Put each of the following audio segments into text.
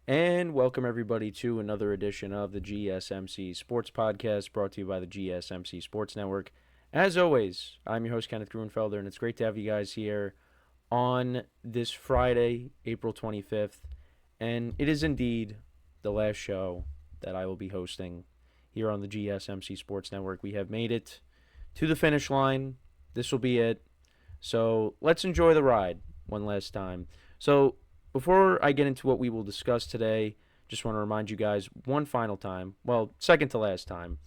And welcome everybody to another edition of the GSMC Sports Podcast brought to you by the GSMC Sports Network. As always, I'm your host Kenneth Gruenfelder, and it's great to have you guys here on this Friday, April 25th. And it is indeed the last show that I will be hosting here on the GSMC Sports Network. We have made it to the finish line. This will be it. So let's enjoy the ride one last time. So before I get into what we will discuss today, just want to remind you guys one final time, well, second to last time,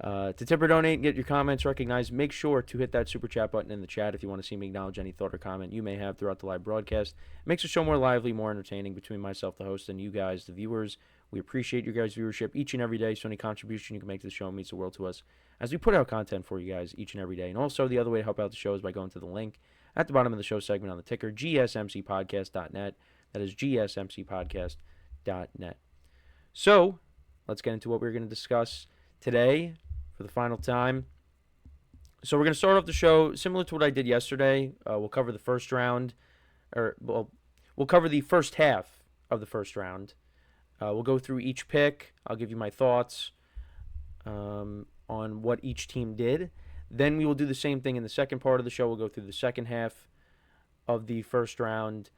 to tip or donate and get your comments recognized, make sure to hit that super chat button in the chat if you want to see me acknowledge any thought or comment you may have throughout the live broadcast. It makes the show more lively, more entertaining between myself, the host, and you guys, the viewers. We appreciate your guys' viewership each and every day, so any contribution you can make to the show means the world to us as we put out content for you guys each and every day. And also, the other way to help out the show is by going to the link at the bottom of the show segment on the ticker, GSMCpodcast.net. That is GSMCpodcast.net. So, let's get into what we're going to discuss today for the final time. So, we're going to start off the show similar to what I did yesterday. We'll cover the first round, we'll cover the first half of the first round. We'll go through each pick. I'll give you my thoughts on what each team did. Then we will do the same thing in the second part of the show. We'll go through the second half of the first round.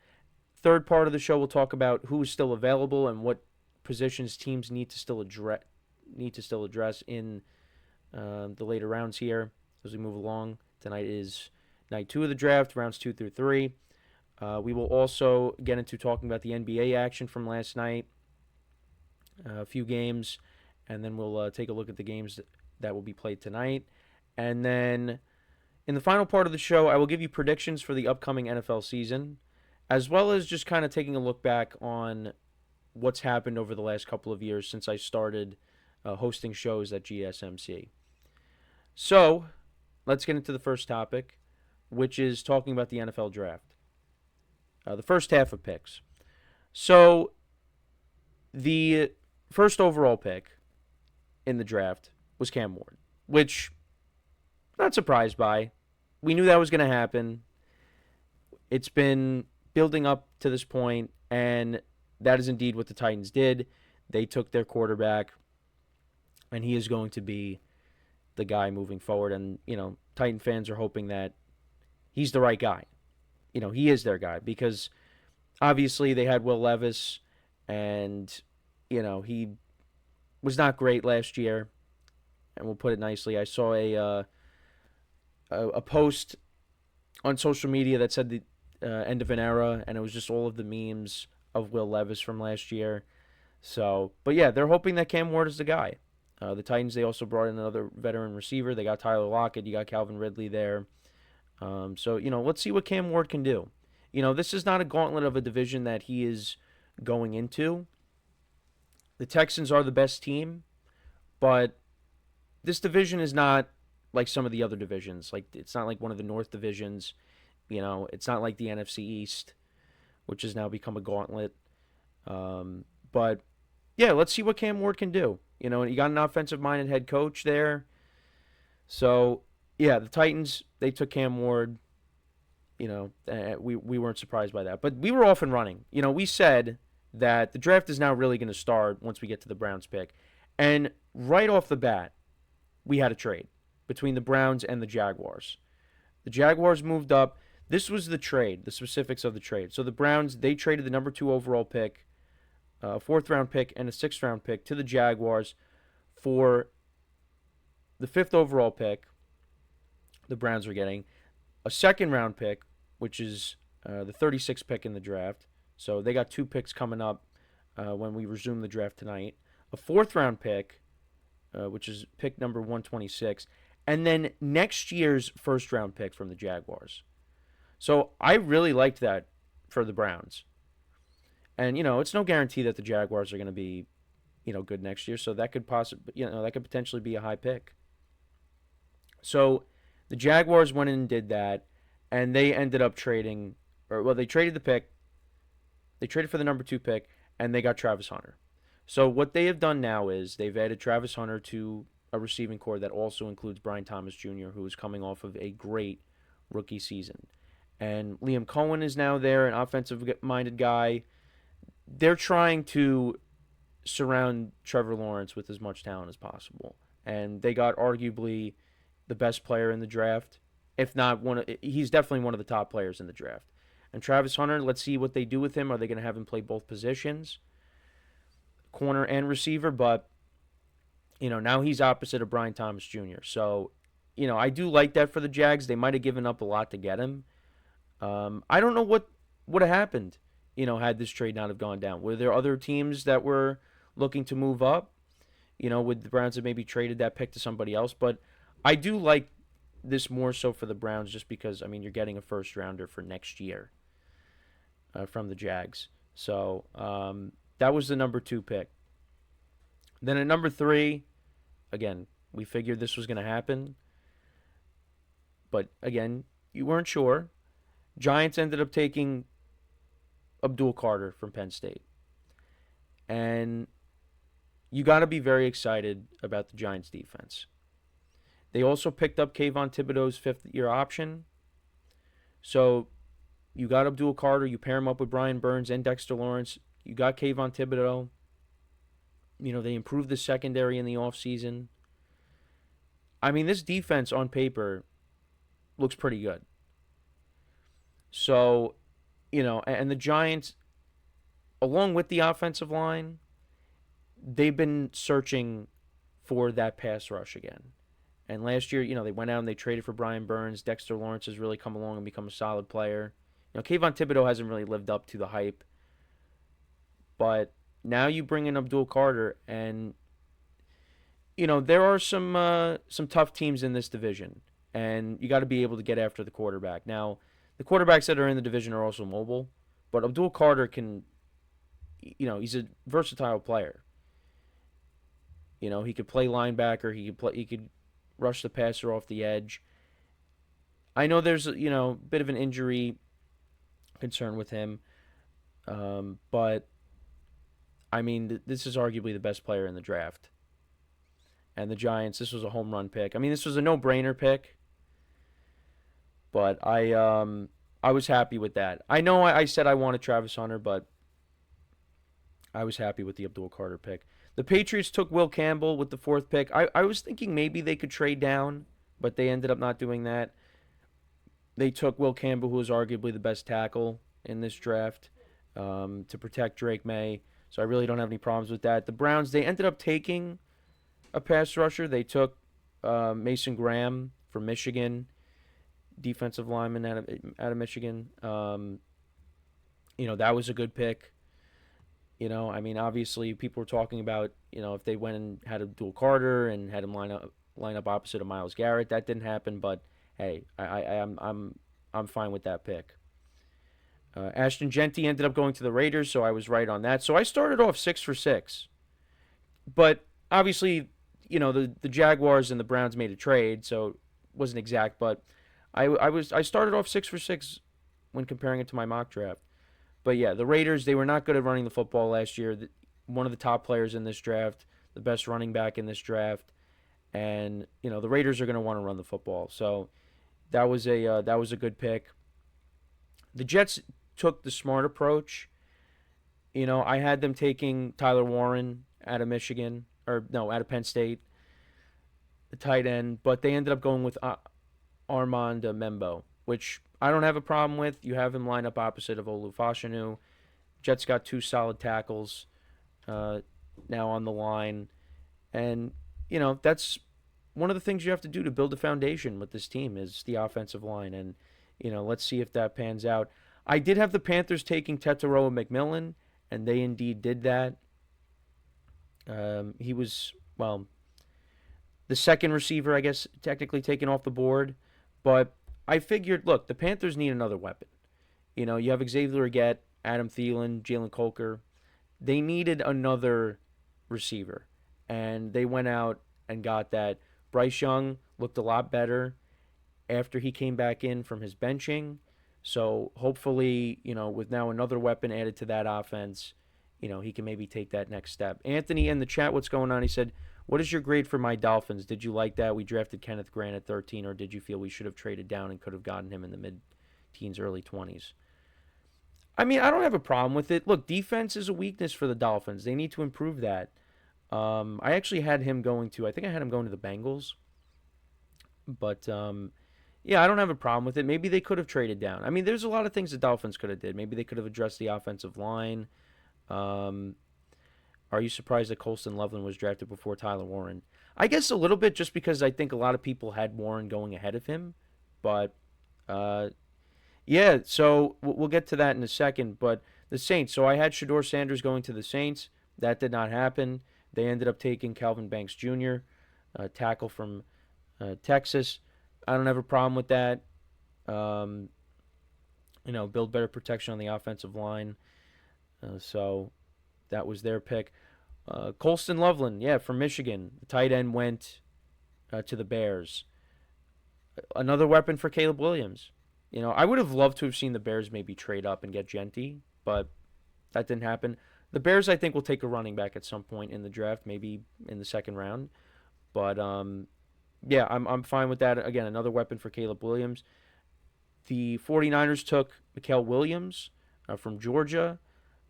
Third part of the show, we'll talk about who is still available and what positions teams need to still address in the later rounds here as we move along. Tonight is night 2 of the draft, rounds 2 through 3. We will also get into talking about the NBA action from last night, a few games, and then we'll take a look at the games that will be played tonight. And then in the final part of the show, I will give you predictions for the upcoming NFL season, as well as just kind of taking a look back on what's happened over the last couple of years since I started hosting shows at GSMC. So, let's get into the first topic, which is talking about the NFL draft. The first half of picks. So, the first overall pick in the draft was Cam Ward, which I'm not surprised by. We knew that was going to happen. It's been building up to this point, and that is indeed what the Titans did. They took their quarterback, and he is going to be the guy moving forward. And, Titan fans are hoping that he's the right guy. He is their guy because obviously they had Will Levis, and, he was not great last year. And we'll put it nicely. I saw a post on social media that said the end of an era, and it was just all of the memes of Will Levis from last year. So, but yeah, they're hoping that Cam Ward is the guy. The Titans, they also brought in another veteran receiver. They got Tyler Lockett. You got Calvin Ridley there. So, let's see what Cam Ward can do. This is not a gauntlet of a division that he is going into. The Texans are the best team, but this division is not like some of the other divisions. Like, it's not like one of the North divisions. It's not like the NFC East, which has now become a gauntlet. But, yeah, let's see what Cam Ward can do. You got an offensive-minded head coach there. So, yeah, the Titans, they took Cam Ward. We weren't surprised by that. But we were off and running. We said that the draft is now really going to start once we get to the Browns pick. And right off the bat, we had a trade between the Browns and the Jaguars. The Jaguars moved up. This was the trade, the specifics of the trade. So the Browns, they traded the number 2 overall pick, a 4th-round pick, and a 6th-round pick to the Jaguars for the 5th overall pick. The Browns are getting a 2nd-round pick, which is the 36th pick in the draft. So they got 2 picks coming up when we resume the draft tonight. A 4th-round pick, which is pick number 126, and then next year's 1st-round pick from the Jaguars. So I really liked that for the Browns. And, it's no guarantee that the Jaguars are going to be, good next year. So that could potentially be a high pick. So the Jaguars went in and did that, and they ended up trading, they traded the pick. They traded for the number 2 pick, and they got Travis Hunter. So what they have done now is they've added Travis Hunter to a receiving core that also includes Brian Thomas Jr., who is coming off of a great rookie season. And Liam Cohen is now there, an offensive-minded guy. they're trying to surround Trevor Lawrence with as much talent as possible. And they got arguably the best player in the draft, if not one. He's definitely one of the top players in the draft. And Travis Hunter, let's see what they do with him. Are they going to have him play both positions, corner and receiver? But now he's opposite of Brian Thomas Jr. So, I do like that for the Jags. They might have given up a lot to get him. I don't know what would have happened, had this trade not have gone down. Were there other teams that were looking to move up? Would the Browns have maybe traded that pick to somebody else? But I do like this more so for the Browns just because, you're getting a first rounder for next year from the Jags. So that was the number 2 pick. Then at number 3, again, we figured this was going to happen. But again, you weren't sure. Giants ended up taking Abdul Carter from Penn State. And you got to be very excited about the Giants defense. They also picked up Kayvon Thibodeau's 5th-year option. So you got Abdul Carter. You pair him up with Brian Burns and Dexter Lawrence. You got Kayvon Thibodeau. They improved the secondary in the offseason. This defense on paper looks pretty good. So, and the Giants, along with the offensive line, they've been searching for that pass rush again. And last year, they went out and they traded for Brian Burns. Dexter Lawrence has really come along and become a solid player. Kayvon Thibodeau hasn't really lived up to the hype. But now you bring in Abdul Carter, and, there are some tough teams in this division. And you got to be able to get after the quarterback. Now, the quarterbacks that are in the division are also mobile. But Abdul Carter can, he's a versatile player. He could play linebacker. He could rush the passer off the edge. I know there's a bit of an injury concern with him, but this is arguably the best player in the draft. And the Giants, this was a home run pick. This was a no-brainer pick, but I was happy with that. I know I said I wanted Travis Hunter, but I was happy with the Abdul Carter pick. The Patriots took Will Campbell with the 4th pick. I was thinking maybe they could trade down, but they ended up not doing that. They took Will Campbell, who was arguably the best tackle in this draft, to protect Drake May. So I really don't have any problems with that. The Browns, they ended up taking a pass rusher. They took Mason Graham from Michigan, defensive lineman out of Michigan. That was a good pick. Obviously people were talking about, if they went and had Abdul Carter and had him line up opposite of Myles Garrett. That didn't happen, but hey, I'm fine with that pick. Ashton Genty ended up going to the Raiders, so I was right on that. So I started off 6 for 6. But obviously, the Jaguars and the Browns made a trade, so it wasn't exact, but I started off 6 for 6 when comparing it to my mock draft. But yeah, the Raiders, they were not good at running the football last year. One of the top players in this draft, the best running back in this draft, and the Raiders are going to want to run the football. So that was a good pick. The Jets took the smart approach. I had them taking Tyler Warren out of Michigan, out of Penn State, the tight end, but they ended up going with Armand Membo, which I don't have a problem with. You have him line up opposite of Olu Fashanu. Jets got 2 solid tackles now on the line. And, that's one of the things you have to do to build a foundation with this team is the offensive line. And, let's see if that pans out. I did have the Panthers taking Tetairoa McMillan, and they indeed did that. He was, the second receiver, I guess, technically taken off the board. But I figured, look, the Panthers need another weapon. You have Xavier Legette, Adam Thielen, Jalen Coker. They needed another receiver, and they went out and got that. Bryce Young looked a lot better after he came back in from his benching. So hopefully, with now another weapon added to that offense, he can maybe take that next step. Anthony in the chat, what's going on? He said, what is your grade for my Dolphins? Did you like that? We drafted Kenneth Grant at 13, or did you feel we should have traded down and could have gotten him in the mid-teens, early 20s? I mean, I don't have a problem with it. Look, defense is a weakness for the Dolphins. They need to improve that. I actually had him going to, I think I had him going to the Bengals, but yeah, I don't have a problem with it. Maybe they could have traded down. I mean, there's a lot of things the Dolphins could have did. Maybe they could have addressed the offensive line. Um, are you surprised that Colston Loveland was drafted before Tyler Warren? I guess a little bit, just because I think a lot of people had Warren going ahead of him. But uh, yeah, so we'll get to that in a second. But the Saints. So I had Shador Sanders going to the Saints. That did not happen. They ended up taking Calvin Banks Jr., tackle from Texas. I don't have a problem with that. Um, build better protection on the offensive line. So that was their pick. Colston Loveland, yeah, from Michigan. The tight end went to the Bears. Another weapon for Caleb Williams. I would have loved to have seen the Bears maybe trade up and get Genty, but that didn't happen. The Bears, I think, will take a running back at some point in the draft, maybe in the second round. But yeah, I'm fine with that. Again, another weapon for Caleb Williams. The 49ers took Mikael Williams from Georgia,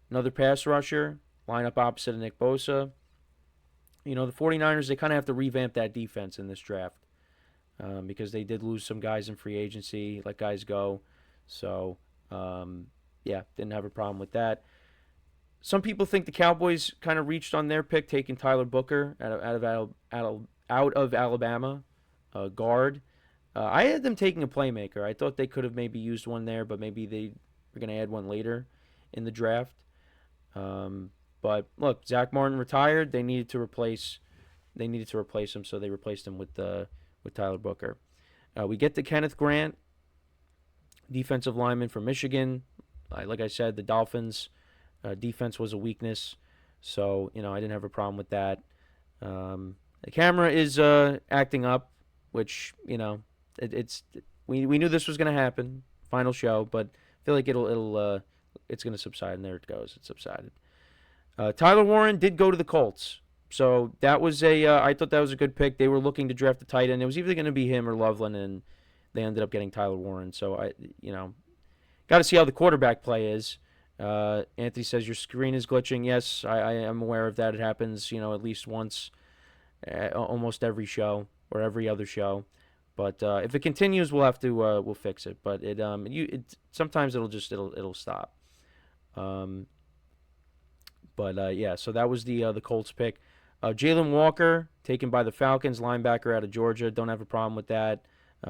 another pass rusher, line up opposite of Nick Bosa. The 49ers, they kind of have to revamp that defense in this draft because they did lose some guys in free agency, let guys go. So, yeah, didn't have a problem with that. Some people think the Cowboys kind of reached on their pick, taking Tyler Booker out of Alabama, guard. I had them taking a playmaker. I thought they could have maybe used one there, but maybe they were going to add one later in the draft. But look, Zach Martin retired. They needed to replace him, so they replaced him with Tyler Booker. We get to Kenneth Grant, defensive lineman from Michigan. Like I said, the Dolphins' defense was a weakness, so I didn't have a problem with that. The camera is acting up, which it's we knew this was going to happen. Final show, but I feel like it's going to subside, and there it goes. It subsided. Tyler Warren did go to the Colts, so that was I thought that was a good pick. They were looking to draft a tight end. It was either going to be him or Loveland, and they ended up getting Tyler Warren. So got to see how the quarterback play is. Anthony says your screen is glitching. Yes, I am aware of that. It happens, at least once, almost every show or every other show. But if it continues, we'll fix it. But sometimes it'll stop. But yeah, so that was the Colts pick. Jalen Walker, taken by the Falcons, linebacker out of Georgia. Don't have a problem with that.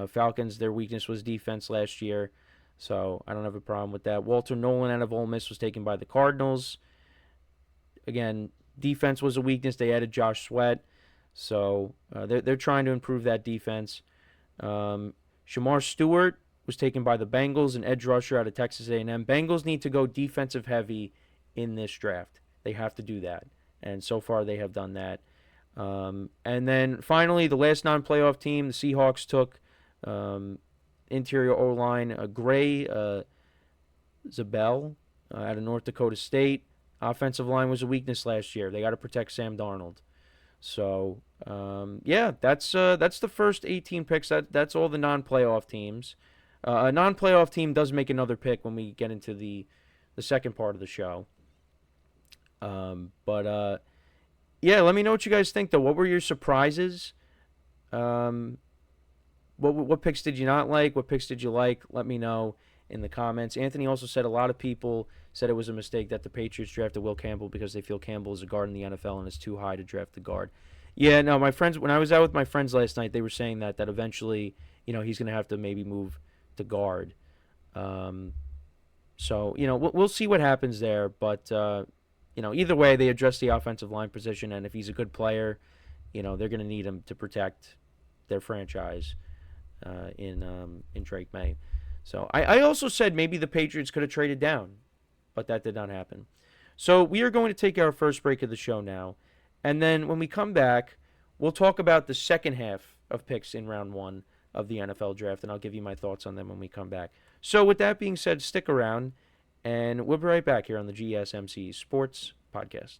Falcons, their weakness was defense last year, so I don't have a problem with that. Walter Nolan out of Ole Miss was taken by the Cardinals. Again, defense was a weakness. They added Josh Sweat, so they're trying to improve that defense. Shamar Stewart was taken by the Bengals, an edge rusher out of Texas A&M. Bengals need to go defensive heavy in this draft. They have to do that, and so far they have done that. And then finally, the last non-playoff team, the Seahawks took interior O-line Gray Zabel out of North Dakota State. Offensive line was a weakness last year. They got to protect Sam Darnold. So yeah, that's the first 18 picks. That's all the non-playoff teams. A non-playoff team does make another pick when we get into the second part of the show. But yeah, let me know what you guys think, though. What were your surprises? What picks did you not like? What picks did you like? Let me know in the comments. Anthony also said a lot of people said it was a mistake that the Patriots drafted Will Campbell because they feel Campbell is a guard in the NFL and is too high to draft the guard. Yeah, no, my friends, when I was out with my friends last night, they were saying that eventually, he's going to have to maybe move to guard. So, we'll see what happens there, but either way, they address the offensive line position, and if he's a good player, they're going to need him to protect their franchise in Drake May. So I also said maybe the Patriots could have traded down, but that did not happen. So we are going to take our first break of the show now, and then when we come back, we'll talk about the second half of picks in round one of the NFL draft, and I'll give you my thoughts on them when we come back. So with that being said, stick around, and we'll be right back here on the GSMC Sports Podcast.